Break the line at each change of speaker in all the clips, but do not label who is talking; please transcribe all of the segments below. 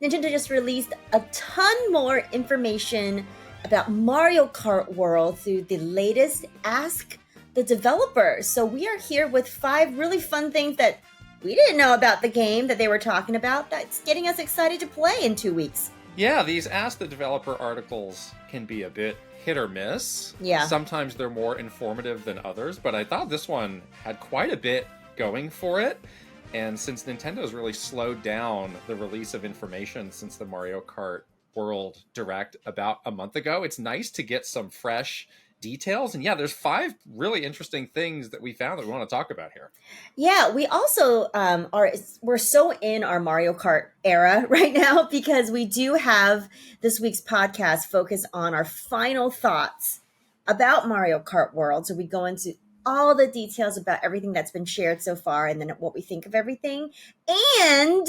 Nintendo just released a ton more information about Mario Kart World through the latest Ask the Developer. So we are here with 5 really fun things that we didn't know about the game that they were talking about that's getting us excited to play in 2 weeks.
Yeah, these Ask the Developer articles can be a bit hit or miss.
Yeah.
Sometimes they're more informative than others, but I thought this one had quite a bit going for it. And since Nintendo's really slowed down the release of information since the Mario Kart World Direct about a month ago, it's nice to get some fresh details. And yeah, there's 5 really interesting things that we found that we want to talk about here.
Yeah, we also we're so in our Mario Kart era right now because we do have this week's podcast focus on our final thoughts about Mario Kart World. So we go into all the details about everything that's been shared so far and then what we think of everything. And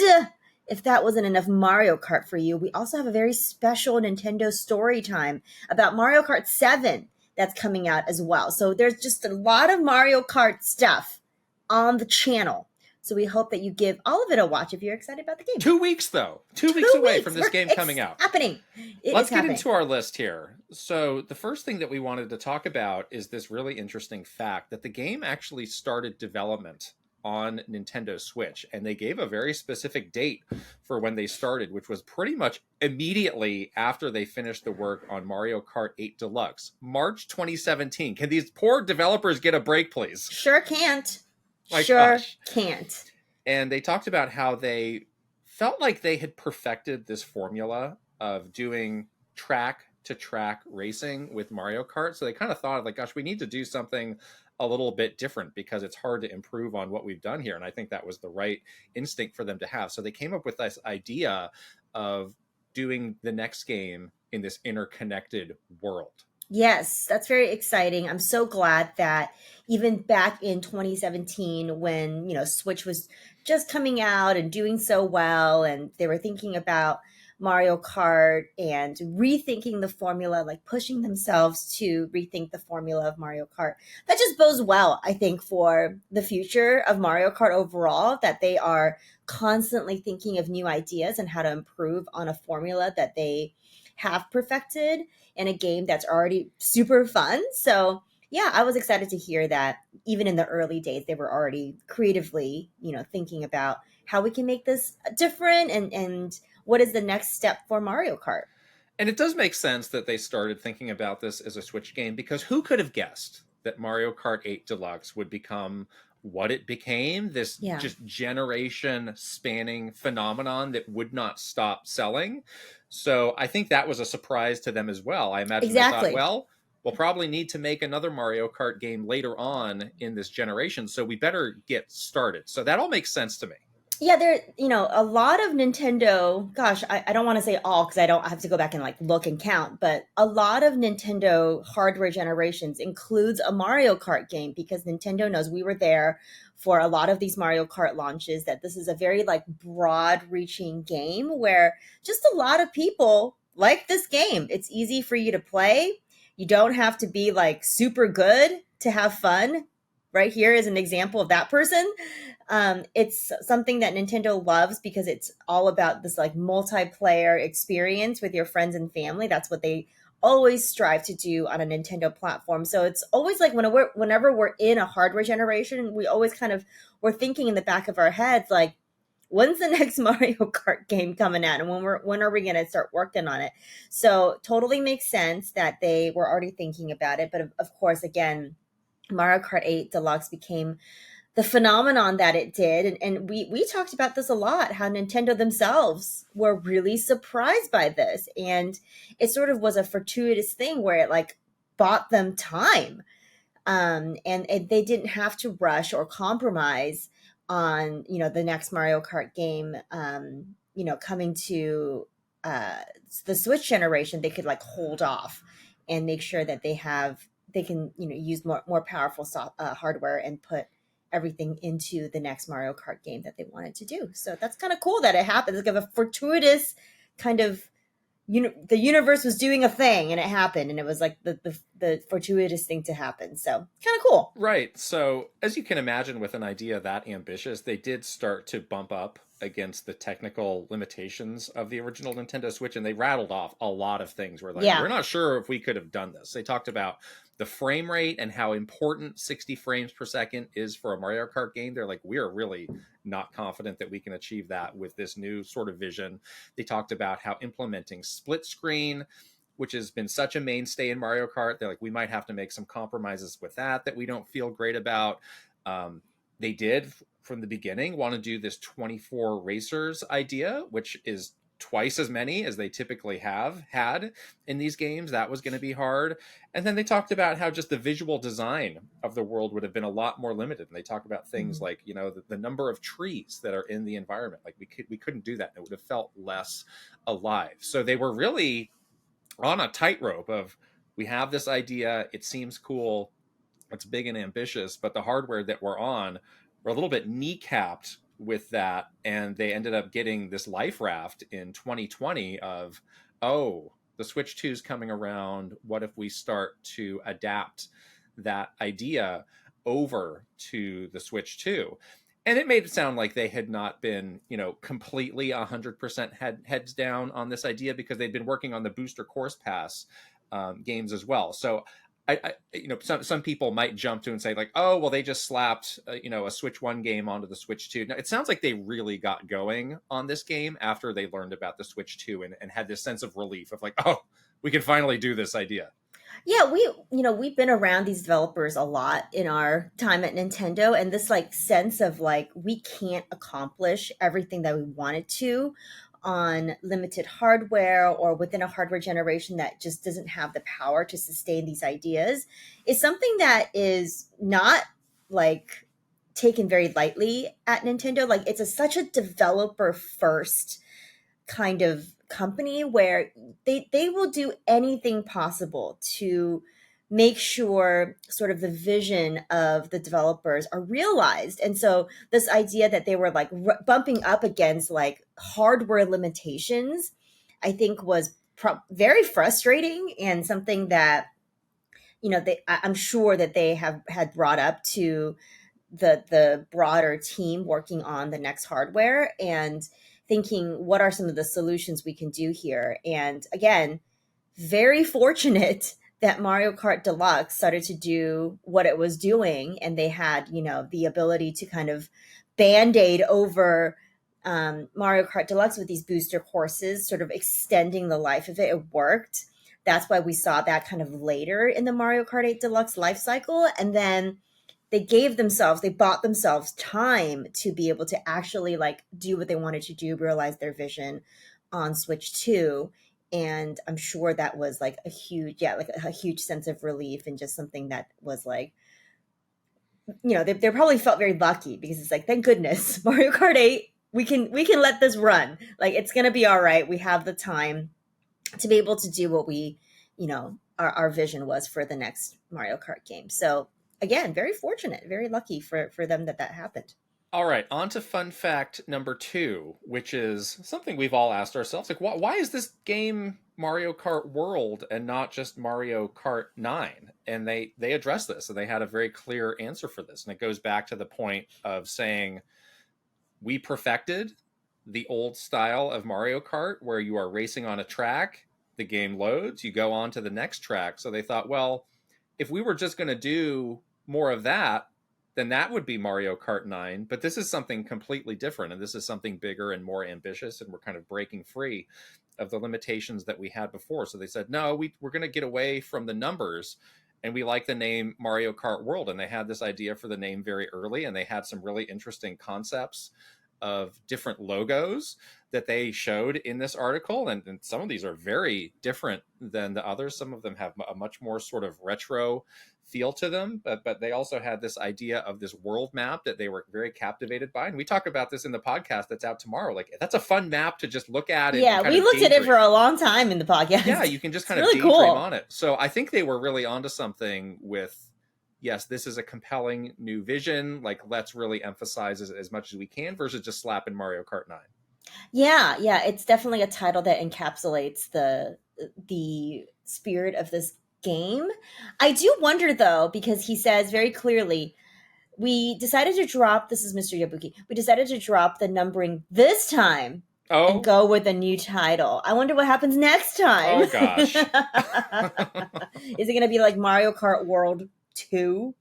if that wasn't enough Mario Kart for you, we also have a very special Nintendo story time about Mario Kart 7 that's coming out as well. So there's just a lot of Mario Kart stuff on the channel. So we hope that you give all of it a watch if you're excited about the game.
2 weeks, though. 2 weeks away from this game coming out.
Happening.
Let's get into our list here. So the first thing that we wanted to talk about is this really interesting fact that the game actually started development on Nintendo Switch, and they gave a very specific date for when they started, which was pretty much immediately after they finished the work on Mario Kart 8 Deluxe, March 2017. Can these poor developers get a break, please?
Sure can't.
My
sure
gosh.
Can't.
And they talked about how they felt like they had perfected this formula of doing track to track racing with Mario Kart. So they kind of thought, like, gosh, we need to do something a little bit different because it's hard to improve on what we've done here. And I think that was the right instinct for them to have. So they came up with this idea of doing the next game in this interconnected world.
Yes, that's very exciting. I'm so glad that even back in 2017 when, Switch was just coming out and doing so well and they were thinking about Mario Kart and rethinking the formula, like pushing themselves to rethink the formula of Mario Kart. That just bodes well, I think, for the future of Mario Kart overall, that they are constantly thinking of new ideas and how to improve on a formula that they have perfected in a game that's already super fun. So yeah, I was excited to hear that even in the early days, they were already creatively, thinking about how we can make this different and what is the next step for Mario Kart.
And it does make sense that they started thinking about this as a Switch game, because who could have guessed that Mario Kart 8 Deluxe would become what it became, this just generation spanning phenomenon that would not stop selling. So I think that was a surprise to them as well. I imagine they thought, well, we'll probably need to make another Mario Kart game later on in this generation, so we better get started. So that all makes sense to me.
Yeah, there, a lot of Nintendo, gosh, I don't want to say all because I have to go back and look and count, but a lot of Nintendo hardware generations includes a Mario Kart game because Nintendo knows we were there for a lot of these Mario Kart launches, that this is a very broad reaching game where just a lot of people like this game. It's easy for you to play. You don't have to be super good to have fun. Right here is an example of that person. It's something that Nintendo loves because it's all about this multiplayer experience with your friends and family. That's what they always strive to do on a Nintendo platform. So it's always whenever we're in a hardware generation, we always we're thinking in the back of our heads, when's the next Mario Kart game coming out, and when are we going to start working on it? So totally makes sense that they were already thinking about it. But of course, again, Mario Kart 8 Deluxe became the phenomenon that it did. And we talked about this a lot, how Nintendo themselves were really surprised by this. And it sort of was a fortuitous thing where it bought them time. And they didn't have to rush or compromise on, the next Mario Kart game, coming to the Switch generation. They could hold off and make sure that they can use more powerful hardware and put everything into the next Mario Kart game that they wanted to do. So that's kind of cool that it happened. It's a fortuitous kind of, the universe was doing a thing and it happened, and it was the fortuitous thing to happen. So kind of cool.
Right. So as you can imagine, with an idea that ambitious, they did start to bump up against the technical limitations of the original Nintendo Switch, and they rattled off a lot of things. We're like,
Yeah.
we're not sure if we could have done this. They talked about the frame rate and how important 60 frames per second is for a Mario Kart game. They're like, we're really not confident that we can achieve that with this new sort of vision. They talked about how implementing split screen, which has been such a mainstay in Mario Kart, they're like, we might have to make some compromises with that we don't feel great about. They did from the beginning want to do this 24 racers idea, which is twice as many as they typically have had in these games. That was going to be hard. And then they talked about how just the visual design of the world would have been a lot more limited. And they talk about things like, you know, the number of trees that are in the environment. Like we couldn't do that. It would have felt less alive. So they were really on a tightrope of, we have this idea, it seems cool, it's big and ambitious, but the hardware that we're on, we're a little bit kneecapped with that. And they ended up getting this life raft in 2020 of, oh, the Switch 2 is coming around. What if we start to adapt that idea over to the Switch 2? And it made it sound like they had not been, you know, completely 100% heads down on this idea, because they'd been working on the Booster Course Pass games as well. So you know, some people might jump to and say like, oh, well, they just slapped, you know, a Switch 1 game onto the Switch 2. Now, it sounds like they really got going on this game after they learned about the Switch 2 and had this sense of relief of like, oh, we can finally do this idea.
Yeah, we've been around these developers a lot in our time at Nintendo, and this like sense of like we can't accomplish everything that we wanted to on limited hardware or within a hardware generation that just doesn't have the power to sustain these ideas is something that is not like taken very lightly at Nintendo. Like such a developer first kind of company where they will do anything possible to make sure sort of the vision of the developers are realized. And so this idea that they were like bumping up against like hardware limitations, I think was very frustrating, and something that I'm sure that they have had brought up to the broader team working on the next hardware, and thinking what are some of the solutions we can do here. And again, very fortunate that Mario Kart Deluxe started to do what it was doing, and they had, the ability to kind of band-aid over Mario Kart Deluxe with these booster courses, sort of extending the life of it. It worked. That's why we saw that kind of later in the Mario Kart 8 Deluxe life cycle. And then they bought themselves time to be able to actually like do what they wanted to do, realize their vision on Switch 2. And I'm sure that was like a huge sense of relief, and just something that was like, they probably felt very lucky, because it's like, thank goodness, Mario Kart 8, we can let this run. Like, it's going to be all right. We have the time to be able to do what we, our vision was for the next Mario Kart game. So again, very fortunate, very lucky for them that happened.
All right, on to fun fact number 2, which is something we've all asked ourselves. Like, why is this game Mario Kart World and not just Mario Kart 9? And they addressed this, and they had a very clear answer for this. And it goes back to the point of saying, we perfected the old style of Mario Kart where you are racing on a track, the game loads, you go on to the next track. So they thought, well, if we were just going to do more of that, then that would be Mario Kart 9. But this is something completely different, and this is something bigger and more ambitious, and we're kind of breaking free of the limitations that we had before. So they said, no, we're going to get away from the numbers, and we like the name Mario Kart World. And they had this idea for the name very early, and they had some really interesting concepts of different logos that they showed in this article. And some of these are very different than the others. Some of them have a much more sort of retro feel to them, but they also had this idea of this world map that they were very captivated by. And we talk about this in the podcast that's out tomorrow. Like, that's a fun map to just look at.
Yeah, we looked at it for a long time in the podcast.
Yeah, you can just kind of daydream on it. So I think they were really onto something with, yes, this is a compelling new vision. Like, let's really emphasize as much as we can, versus just slapping Mario Kart 9.
Yeah, it's definitely a title that encapsulates the spirit of this game. I do wonder though, because he says very clearly, we decided to drop, this is Mr. Yabuki, we decided to drop the numbering this time and
Oh,
go with a new title. I wonder what happens next time.
oh gosh.
Is it going to be like Mario Kart World 2?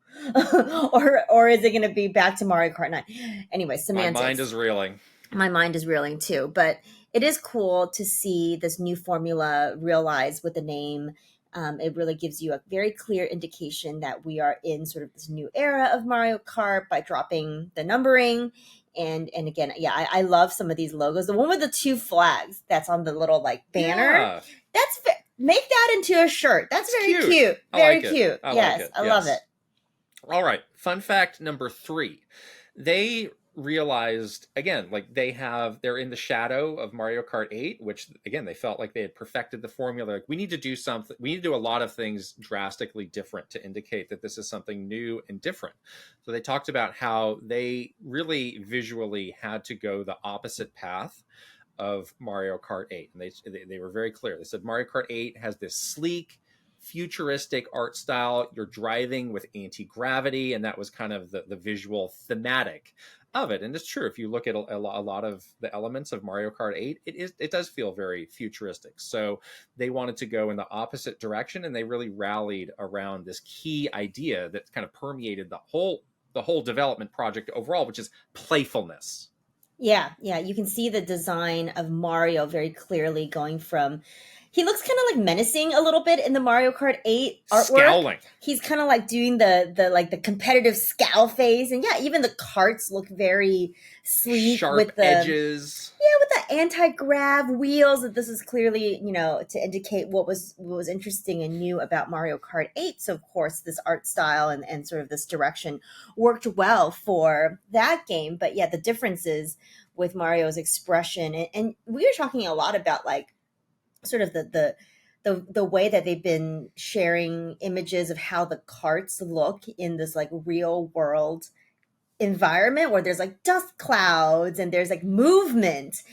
or is it going to be back to Mario Kart 9? Anyway,
My
semantics.
mind is reeling.
My mind is reeling too, but it is cool to see this new formula realized with the name. It really gives you a very clear indication that we are in sort of this new era of Mario Kart by dropping the numbering. And again, yeah, I love some of these logos. The one with the two flags that's on the little like banner.
Yeah.
That's make that into a shirt. That's very cute.
I
Very
like it.
cute.
I
Yes,
like it.
I
Yes.
love it.
All right. Fun fact number 3. They realized, again, like they're in the shadow of Mario Kart 8, which again, they felt like they had perfected the formula. Like, we need to do something, we need to do a lot of things drastically different to indicate that this is something new and different. So they talked about how they really visually had to go the opposite path of Mario Kart 8. And they were very clear. They said Mario Kart 8 has this sleek, futuristic art style. You're driving with anti-gravity, and that was kind of the visual thematic of it. And it's true, if you look at a lot of the elements of Mario Kart 8, it does feel very futuristic. So they wanted to go in the opposite direction, and they really rallied around this key idea that kind of permeated the whole development project overall, which is playfulness.
Yeah, you can see the design of Mario very clearly going from, he looks kind of like menacing a little bit in the Mario Kart 8 artwork.
Scowling.
He's kind of like doing the competitive scowl face, and yeah, even the carts look very sleek,
sharp
with the
edges.
Yeah, with the anti-grav wheels. That this is clearly, to indicate what was interesting and new about Mario Kart 8. So of course this art style and sort of this direction worked well for that game. But yeah, the differences with Mario's expression, and we were talking a lot about like sort of the way that they've been sharing images of how the carts look in this like real world environment where there's like dust clouds and there's like movement.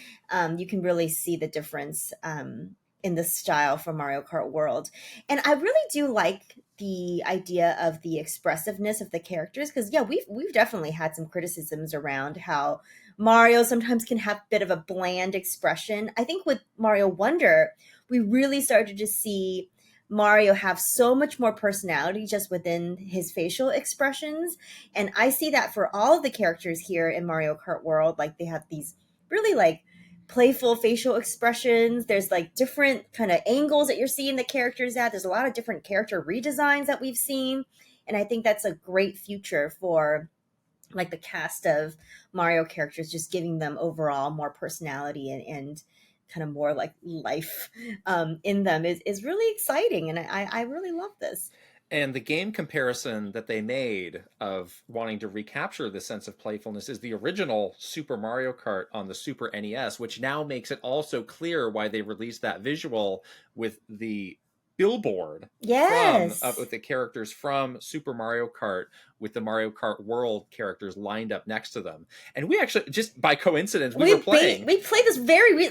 You can really see the difference in the style from Mario Kart World. And I really do like the idea of the expressiveness of the characters, because yeah, we've definitely had some criticisms around how Mario sometimes can have a bit of a bland expression. I think with Mario Wonder, we really started to see Mario have so much more personality just within his facial expressions. And I see that for all of the characters here in Mario Kart World. Like, they have these really like playful facial expressions. There's like different kind of angles that you're seeing the characters at. There's a lot of different character redesigns that we've seen. And I think that's a great future for like the cast of Mario characters, just giving them overall more personality and kind of more like life in them is really exciting. And I really love this.
And the game comparison that they made of wanting to recapture this sense of playfulness is the original Super Mario Kart on the Super NES, which now makes it also clear why they released that visual with the billboard
Yes.
with the characters from Super Mario Kart with the Mario Kart World characters lined up next to them. And we actually, just by coincidence, we were playing.
We played this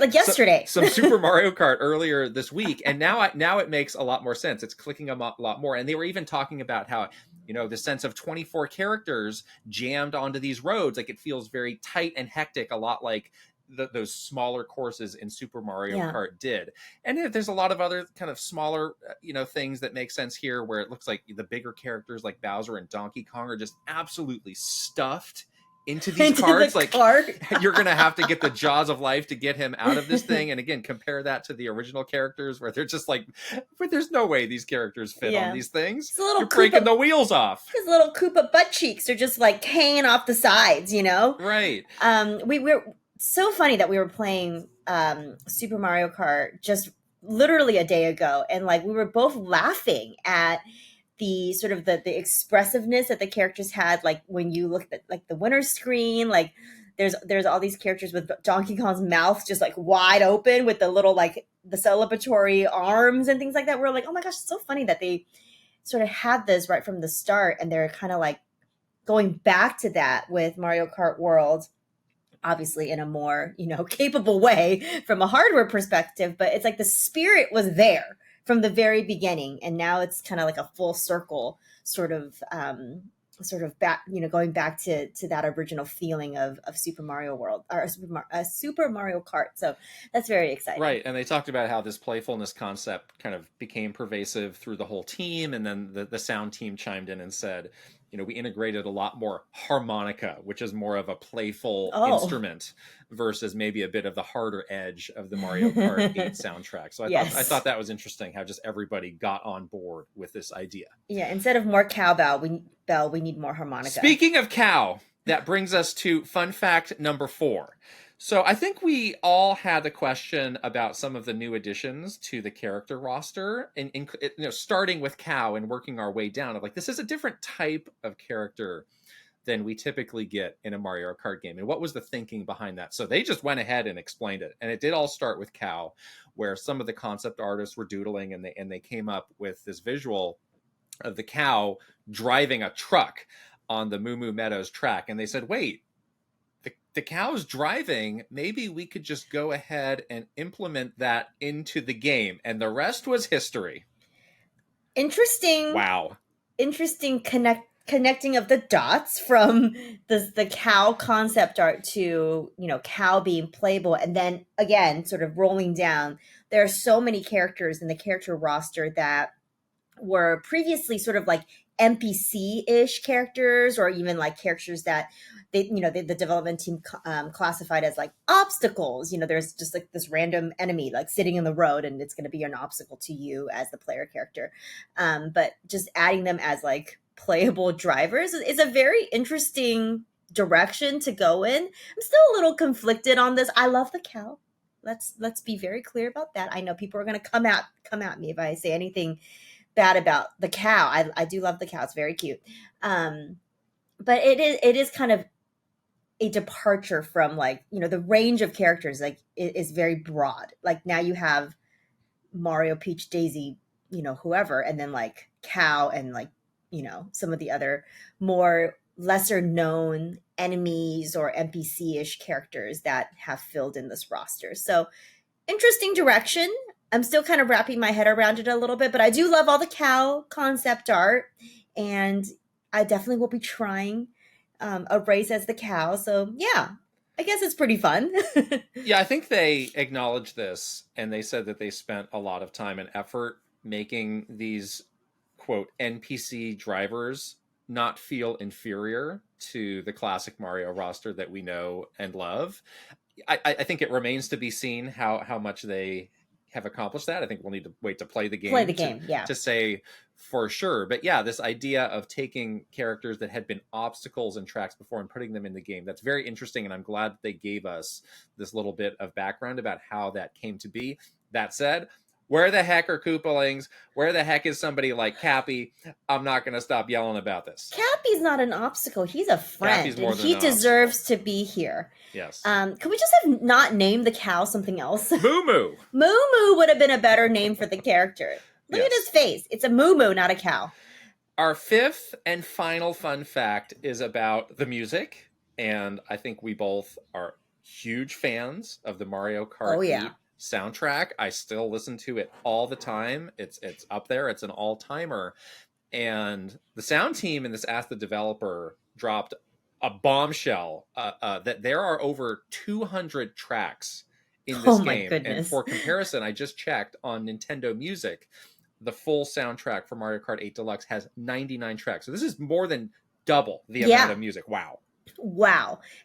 like yesterday.
Some Super Mario Kart earlier this week, and now it makes a lot more sense. It's clicking a lot more. And they were even talking about how, the sense of 24 characters jammed onto these roads, like it feels very tight and hectic, a lot like those smaller courses in Super Mario Kart did. And there's a lot of other kind of smaller, things that make sense here, where it looks like the bigger characters like Bowser and Donkey Kong are just absolutely stuffed into these carts. Like, you're going to have to get the jaws of life to get him out of this thing. And again, compare that to the original characters where they're just like, but there's no way these characters fit on these things. You're breaking the wheels off.
His little Koopa butt cheeks are just like hanging off the sides,
Right.
We're so funny that we were playing Super Mario Kart just literally a day ago, and like we were both laughing at the sort of the expressiveness that the characters had. Like when you look at like the winner screen, like there's all these characters with Donkey Kong's mouth just like wide open with the little like the celebratory arms and things like that. We're like, oh my gosh, it's so funny that they sort of had this right from the start, and they're kind of like going back to that with Mario Kart World, obviously in a more, capable way from a hardware perspective. But it's like the spirit was there from the very beginning, and now it's kind of like a full circle sort of sort of back, going back to that original feeling of Super Mario World, or Super Mario Kart. So that's very exciting.
Right, and they talked about how this playfulness concept kind of became pervasive through the whole team, and then the sound team chimed in and said, we integrated a lot more harmonica, which is more of a playful
Oh,
instrument versus maybe a bit of the harder edge of the Mario Kart 8 soundtrack. So I thought
yes.
that was interesting how just everybody got on board with this idea.
Yeah, instead of more cowbell, we need more harmonica.
Speaking of cow, that brings us to fun fact number 4. So I think we all had the question about some of the new additions to the character roster, and starting with cow and working our way down. Of like, this is a different type of character than we typically get in a Mario Kart game. And what was the thinking behind that? So they just went ahead and explained it, and it did all start with cow, where some of the concept artists were doodling, and they came up with this visual of the cow driving a truck on the Moo Moo Meadows track. And they said, wait, the cow's driving. Maybe we could just go ahead and implement that into the game. And the rest was history.
Interesting.
Wow.
Interesting connecting of the dots from the cow concept art to, cow being playable, and then again sort of rolling down. There are so many characters in the character roster that were previously sort of like NPC-ish characters, or even like characters that the development team classified as like obstacles. There's just like this random enemy like sitting in the road, and it's going to be an obstacle to you as the player character. But just adding them as like playable drivers is a very interesting direction to go in. I'm still a little conflicted on this. I love the cow. Let's be very clear about that. I know people are going to come at me if I say anything bad about the cow. I do love the cow. It's very cute. But it is kind of a departure from like, the range of characters like is very broad. Like now you have Mario, Peach, Daisy, whoever, and then like cow and like, some of the other more lesser known enemies or NPC-ish characters that have filled in this roster. So interesting direction. I'm still kind of wrapping my head around it a little bit, but I do love all the cow concept art, and I definitely will be trying a race as the cow. So yeah, I guess it's pretty fun.
Yeah, I think they acknowledged this, and they said that they spent a lot of time and effort making these quote NPC drivers not feel inferior to the classic Mario roster that we know and love. I think it remains to be seen how much they have accomplished that. I think we'll need to wait to play the game,
Play the game, yeah.
to say for sure. But yeah, this idea of taking characters that had been obstacles and tracks before and putting them in the game, that's very interesting. And I'm glad that they gave us this little bit of background about how that came to be. That said, where the heck are Koopalings? Where the heck is somebody like Cappy? I'm not going to stop yelling about this.
Cappy's not an obstacle. He's a friend.
Cappy's more than
he deserves to be here.
Yes.
Could we just have not named the cow something else?
Moo Moo.
Moo Moo would have been a better name for the character. Look
Yes.
at his face. It's a Moo Moo, not a cow.
Our fifth and final fun fact is about the music. And I think we both are huge fans of the Mario Kart 8 soundtrack. I still listen to it all the time. It's up there. It's an all-timer. And the sound team in this Ask the Developer dropped a bombshell that there are over 200 tracks in this game. My
goodness.
And for comparison, I just checked on Nintendo Music. The full soundtrack for Mario Kart 8 Deluxe has 99 tracks. So this is more than double the amount of music. Wow.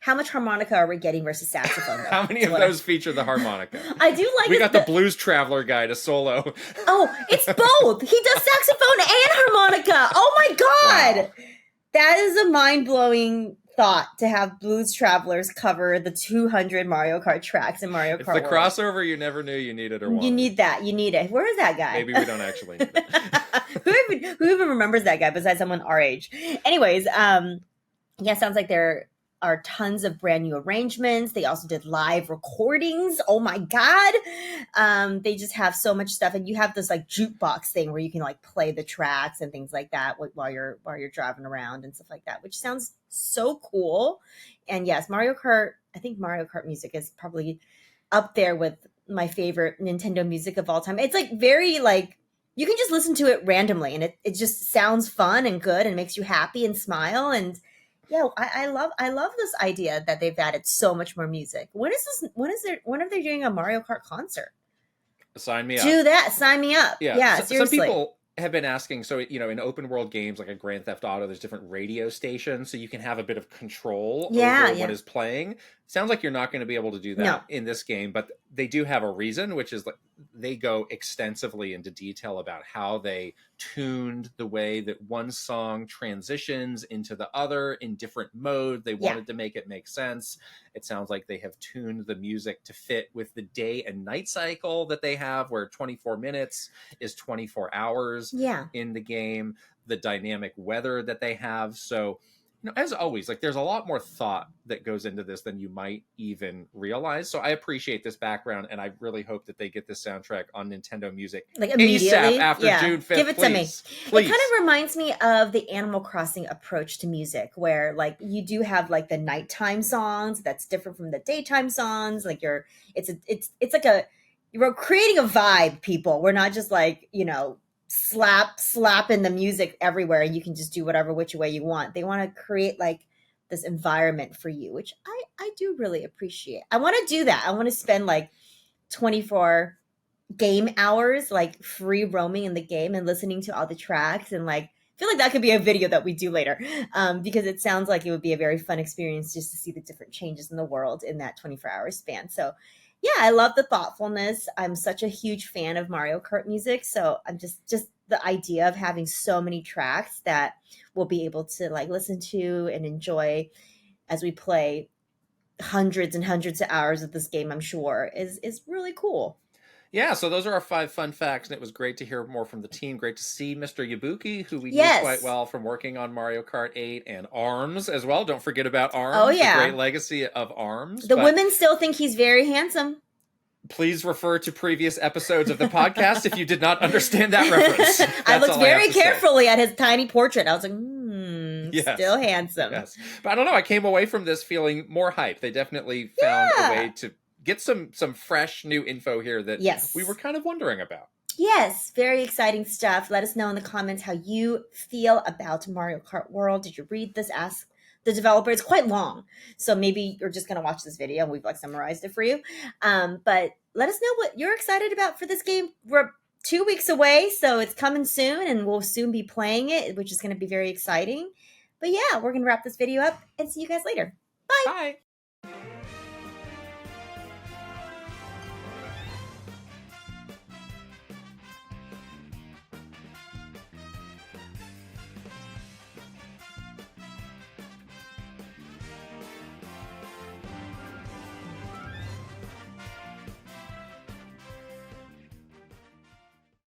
How much harmonica are we getting versus saxophone, though?
How many of those feature the harmonica?
I do like
We got the Blues Traveler guy to solo.
Oh, it's both. He does saxophone and harmonica. Oh my God. Wow. That is a mind-blowing thought, to have Blues Travelers cover the 200 Mario Kart tracks in Mario Kart World.
It's the crossover you never knew you needed or wanted.
You need that. You need it. Where is that guy?
Maybe we don't actually need it.
Who even remembers that guy besides someone our age? Anyways, yeah, sounds like there are tons of brand new arrangements. They also did live recordings. Oh my God. They just have so much stuff. And you have this like jukebox thing where you can like play the tracks and things like that while you're driving around and stuff like that, which sounds so cool. And yes, Mario Kart, I think Mario Kart music is probably up there with my favorite Nintendo music of all time. It's like very like, you can just listen to it randomly, and it just sounds fun and good and makes you happy and smile. And yeah, I love this idea that they've added so much more music. When is this? When are they doing a Mario Kart concert?
Sign me up.
Do that. Sign me up. Yeah, seriously.
Some people have been asking, so in open world games like a Grand Theft Auto, there's different radio stations, so you can have a bit of control over what is playing. Sounds like you're not going to be able to do that in this game, but they do have a reason, which is like they go extensively into detail about how they tuned the way that one song transitions into the other in different mode. They wanted to make it make sense. It sounds like they have tuned the music to fit with the day and night cycle that they have, where 24 minutes is 24 hours in the game, the dynamic weather that they have. So, as always, like there's a lot more thought that goes into this than you might even realize. So I appreciate this background, and I really hope that they get this soundtrack on Nintendo Music
like immediately
ASAP after June 5th.
Give it to me. Please. It kind of reminds me of the Animal Crossing approach to music, where like you do have like the nighttime songs that's different from the daytime songs. Like it's like you're creating a vibe, people. We're not just like, slap in the music everywhere and you can just do whatever which way you want. They want to create like this environment for you, which I do really appreciate. I want to do that. I want to spend like 24 game hours like free roaming in the game and listening to all the tracks, and like feel like that could be a video that we do later, because it sounds like it would be a very fun experience just to see the different changes in the world in that 24-hour span. So yeah, I love the thoughtfulness. I'm such a huge fan of Mario Kart music. So I'm just the idea of having so many tracks that we'll be able to like listen to and enjoy as we play hundreds and hundreds of hours of this game, I'm sure is really cool.
Yeah, so those are our 5 fun facts, and it was great to hear more from the team. Great to see Mr. Yabuki, who we knew quite well from working on Mario Kart 8 and ARMS as well. Don't forget about ARMS, the great legacy of ARMS.
The women still think he's very handsome.
Please refer to previous episodes of the podcast if you did not understand that reference.
I looked very carefully at his tiny portrait. I was like, still handsome.
Yes. But I don't know, I came away from this feeling more hype. They definitely found a way to get some fresh new info here that we were kind of wondering about.
Yes, very exciting stuff. Let us know in the comments how you feel about Mario Kart World. Did you read this? Ask the developer. It's quite long, so maybe you're just going to watch this video and we've like summarized it for you. But let us know what you're excited about for this game. We're 2 weeks away, so it's coming soon, and we'll soon be playing it, which is going to be very exciting. But yeah, we're going to wrap this video up and see you guys later. Bye.
Bye.